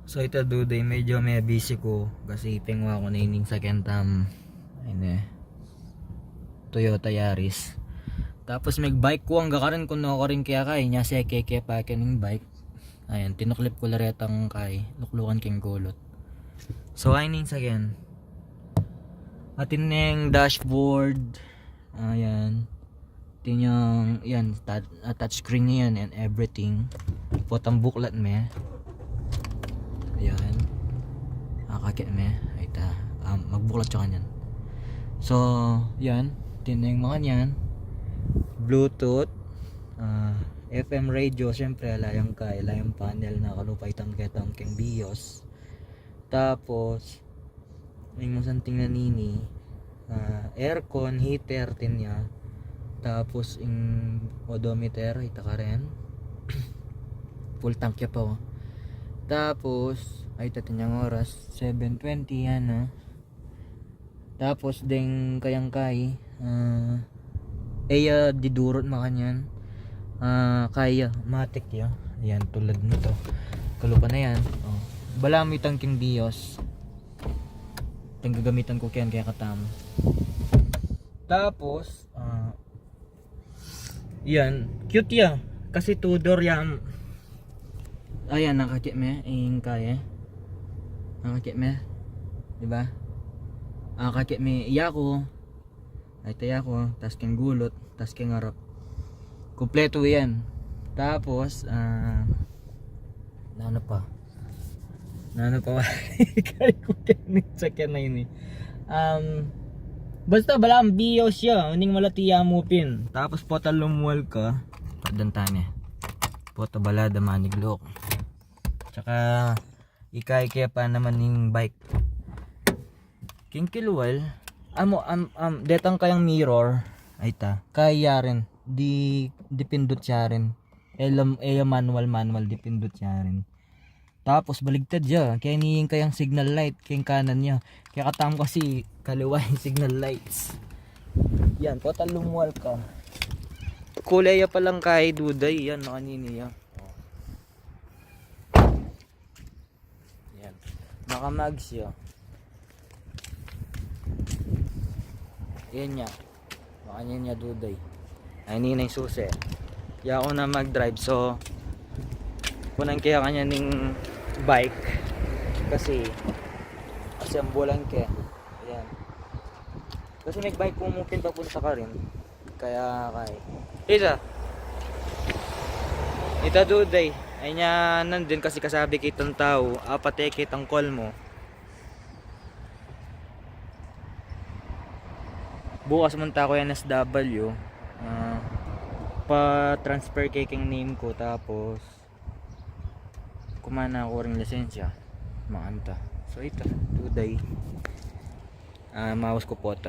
So ito duday medyo may busy ko kasi pingwa ko na ining sa kentam. Ayun Toyota Yaris. Tapos may bike ko ang gakarin kuno ko rin kaya kay nya si keke pa kining bike. Ayan tinuklip ko laretang kay luklukan king gulot. So ayun sa ken. Atin ning dashboard. Ayan. Tinyang yan touch screen niya yan and everything. Potang buklat me. Ayan. Kakakit me. Ay ta. Magbuklat siya kanyan. So, yan. Tinyang mga yan. Bluetooth. FM radio. Siyempre, layang panel na kalupaitan kitang king BIOS. Tapos, may masanting na nini. Aircon, heater, tinya. Tapos yung odometer ita ka rin. Full tank ya pa. Tapos ay tatinyang oras 7:20 yan. Tapos ding kayang kay didurot makanyan. Kaya matik ya. Ayan tulad nito. Kalupa na yan. Balami tangking BIOS. Itong gagamitan ko kaya katam. Tapos yan, cute ya. Kasi two door yan. Ayan, nakakit me. Ayun kaya. Nakakit me. Diba? Nakakit me. Iya ko. Ay taya ko. Tas king gulot. Tas king harap. Kompleto yan. Tapos, Nano pa? Kaya ko kaya sa kaya na yun basta bala ang BIOS siya, uning malatiya mo pin. Tapos pota lumuwal ka, padantanya. Pota bala da maniglok. Tsaka ikay kaya pa naman ning bike. King kiluwal, detang kayang mirror, ay ta. Kaya rin, dipindot siya rin. Manual dipindot siya rin. Tapos baligtad siya, kaya niying kayang signal light, kayang kanan niya. Kaya katam kasi kaliwa yung signal lights. Yan, pota lumuwal ka. Kulay pa lang kay duday, yan nakanini yan. Yan, nakamags siya. Yan niya, nakanini niya duday. Ay nina yung susi. Kaya ako na mag-drive, so kunang kaya kanya ning bike kasi ang bulan ke ayan kasi may bike pumupin papunta ka rin kaya isa ita duday ay nya nandun kasi kasabi kitang tao apate kitang call mo bukas munta ko yan SW pa transfer king name ko tapos kumana ako rin lisensya maanta so ito today mawas ko po ito